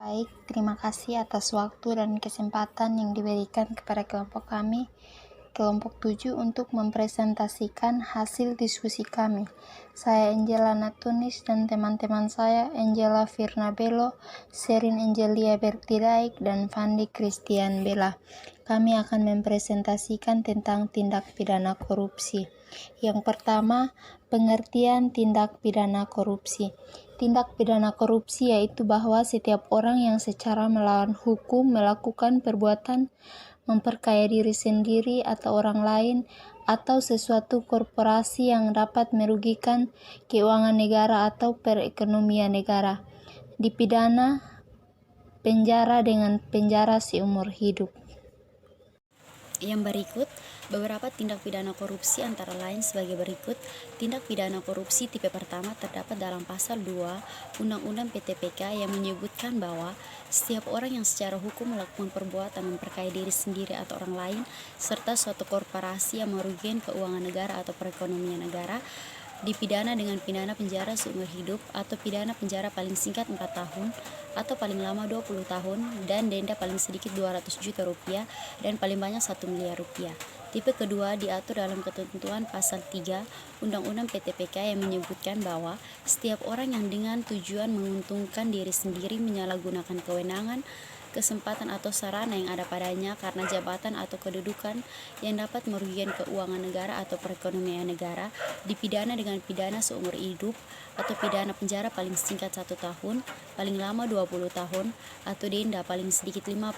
Baik, terima kasih atas waktu dan kesempatan yang diberikan kepada kelompok kami, kelompok 7, untuk mempresentasikan hasil diskusi kami. Saya Angela Natunis dan teman-teman saya Angela Firnabello, Sherin Angelia Bertidaik, dan Fandi Christian Bella. Kami akan mempresentasikan tentang tindak pidana korupsi. Yang pertama, pengertian tindak pidana korupsi. Tindak pidana korupsi yaitu bahwa setiap orang yang secara melawan hukum melakukan perbuatan memperkaya diri sendiri atau orang lain atau sesuatu korporasi yang dapat merugikan keuangan negara atau perekonomian negara, dipidana penjara dengan penjara seumur hidup. Yang berikut, beberapa tindak pidana korupsi antara lain sebagai berikut. Tindak pidana korupsi tipe pertama terdapat dalam pasal 2 Undang-Undang PTPK yang menyebutkan bahwa setiap orang yang secara hukum melakukan perbuatan memperkaya diri sendiri atau orang lain serta suatu korporasi yang merugikan keuangan negara atau perekonomian negara dipidana dengan pidana penjara seumur hidup atau pidana penjara paling singkat 4 tahun atau paling lama 20 tahun dan denda paling sedikit 200 juta rupiah dan paling banyak 1 miliar rupiah. Tipe kedua diatur dalam ketentuan pasal 3 Undang-Undang PTPK yang menyebutkan bahwa setiap orang yang dengan tujuan menguntungkan diri sendiri menyalahgunakan kewenangan, kesempatan atau sarana yang ada padanya karena jabatan atau kedudukan yang dapat merugikan keuangan negara atau perekonomian negara dipidana dengan pidana seumur hidup atau pidana penjara paling singkat 1 tahun, paling lama 20 tahun atau denda paling sedikit 50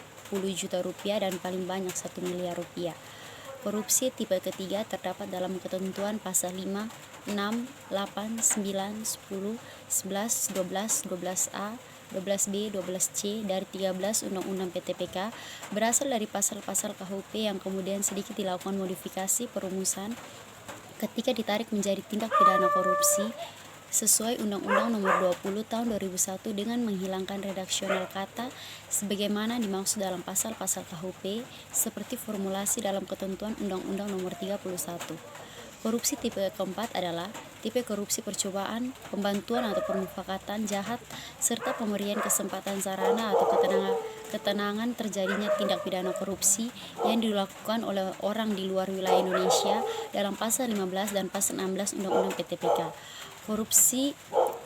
juta rupiah dan paling banyak 1 miliar rupiah. Korupsi tipe ketiga terdapat dalam ketentuan pasal 5, 6, 8, 9, 10, 11, 12, 12A, 12B, 12C dari 13 Undang-Undang PTPK berasal dari pasal-pasal KUHP yang kemudian sedikit dilakukan modifikasi perumusan ketika ditarik menjadi tindak pidana korupsi sesuai Undang-Undang Nomor 20 Tahun 2001 dengan menghilangkan redaksional kata sebagaimana dimaksud dalam pasal-pasal KUHP seperti formulasi dalam ketentuan Undang-Undang Nomor 31. Korupsi tipe keempat adalah tipe korupsi percobaan, pembantuan atau permufakatan jahat, serta pemberian kesempatan sarana atau ketenangan terjadinya tindak pidana korupsi yang dilakukan oleh orang di luar wilayah Indonesia dalam pasal 15 dan pasal 16 Undang-Undang PTPK. Korupsi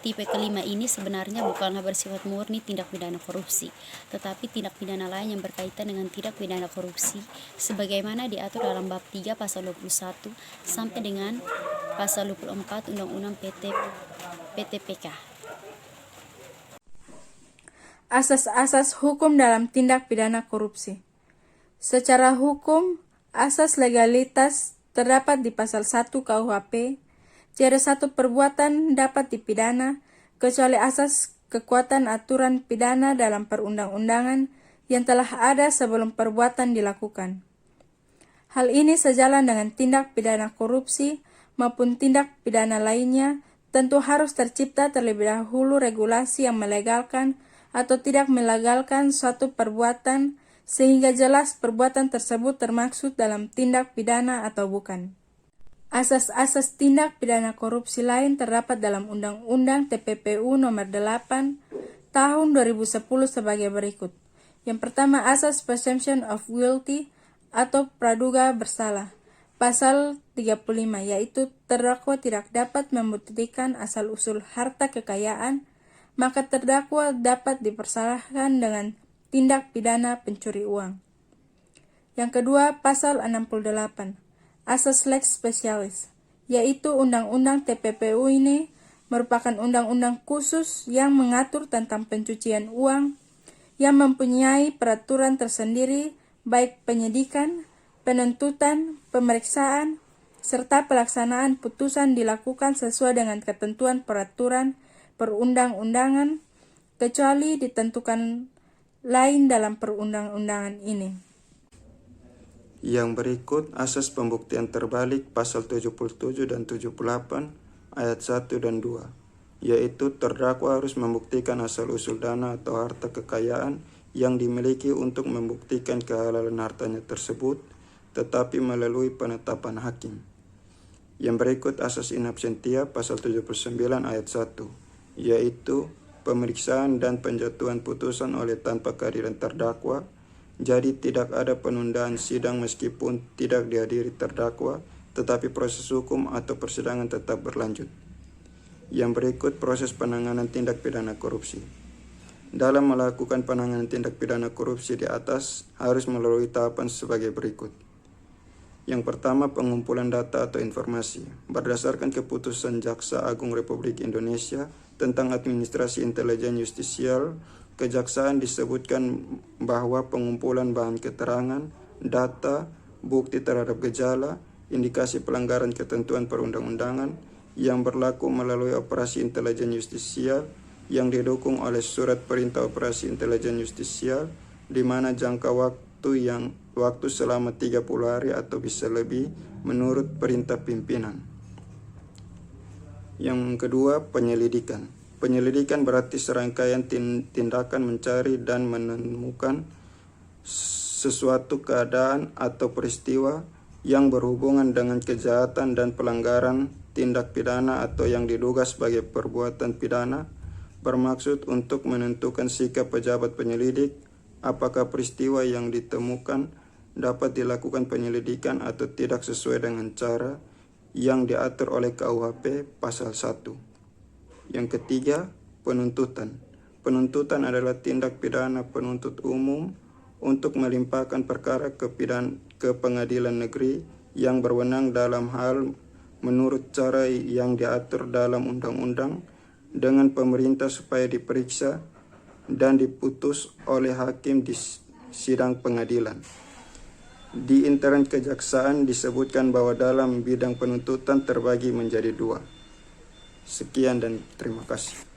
tipe kelima ini sebenarnya bukanlah bersifat murni tindak pidana korupsi, tetapi tindak pidana lain yang berkaitan dengan tindak pidana korupsi sebagaimana diatur dalam bab 3 pasal 21 sampai dengan pasal 24 Undang-Undang PTPK. Asas-asas hukum dalam tindak pidana korupsi. Secara hukum, asas legalitas terdapat di pasal 1 KUHP. Tiada satu perbuatan dapat dipidana kecuali asas kekuatan aturan pidana dalam perundang-undangan yang telah ada sebelum perbuatan dilakukan. Hal ini sejalan dengan tindak pidana korupsi maupun tindak pidana lainnya, tentu harus tercipta terlebih dahulu regulasi yang melegalkan atau tidak melegalkan suatu perbuatan sehingga jelas perbuatan tersebut termaksud dalam tindak pidana atau bukan. Asas-asas tindak pidana korupsi lain terdapat dalam Undang-Undang TPPU Nomor 8 Tahun 2010 sebagai berikut. Yang pertama, asas presumption of guilty atau praduga bersalah. Pasal 35, yaitu terdakwa tidak dapat membuktikan asal-usul harta kekayaan, maka terdakwa dapat dipersalahkan dengan tindak pidana pencuri uang. Yang kedua, pasal 68. Asas lex specialis, yaitu Undang-Undang TPPU ini merupakan undang-undang khusus yang mengatur tentang pencucian uang yang mempunyai peraturan tersendiri baik penyidikan, penuntutan, pemeriksaan, serta pelaksanaan putusan dilakukan sesuai dengan ketentuan peraturan perundang-undangan kecuali ditentukan lain dalam perundang-undangan ini. Yang berikut asas pembuktian terbalik pasal 77 dan 78 ayat 1 dan 2, yaitu terdakwa harus membuktikan asal-usul dana atau harta kekayaan yang dimiliki untuk membuktikan kehalalan hartanya tersebut, tetapi melalui penetapan hakim. Yang berikut asas in absentia pasal 79 ayat 1, yaitu pemeriksaan dan penjatuhan putusan oleh tanpa kehadiran terdakwa. Jadi tidak ada penundaan sidang meskipun tidak dihadiri terdakwa, tetapi proses hukum atau persidangan tetap berlanjut. Yang berikut proses penanganan tindak pidana korupsi. Dalam melakukan penanganan tindak pidana korupsi di atas harus melalui tahapan sebagai berikut. Yang pertama, pengumpulan data atau informasi. Berdasarkan keputusan Jaksa Agung Republik Indonesia tentang administrasi intelijen justisial, Kejaksaan disebutkan bahwa pengumpulan bahan keterangan, data, bukti terhadap gejala, indikasi pelanggaran ketentuan perundang-undangan yang berlaku melalui operasi intelijen justisial yang didukung oleh surat perintah operasi intelijen justisial, di mana jangka waktu selama 30 hari atau bisa lebih menurut perintah pimpinan. Yang kedua, penyelidikan. Penyelidikan berarti serangkaian tindakan mencari dan menemukan sesuatu keadaan atau peristiwa yang berhubungan dengan kejahatan dan pelanggaran tindak pidana atau yang diduga sebagai perbuatan pidana, bermaksud untuk menentukan sikap pejabat penyelidik apakah peristiwa yang ditemukan dapat dilakukan penyelidikan atau tidak sesuai dengan cara yang diatur oleh KUHP pasal 1. Yang ketiga, penuntutan. Penuntutan adalah tindak pidana penuntut umum untuk melimpahkan perkara ke pengadilan negeri yang berwenang dalam hal menurut cara yang diatur dalam undang-undang dengan pemerintah supaya diperiksa dan diputus oleh hakim di sidang pengadilan. Di intern kejaksaan disebutkan bahwa dalam bidang penuntutan terbagi menjadi 2. Sekian dan terima kasih.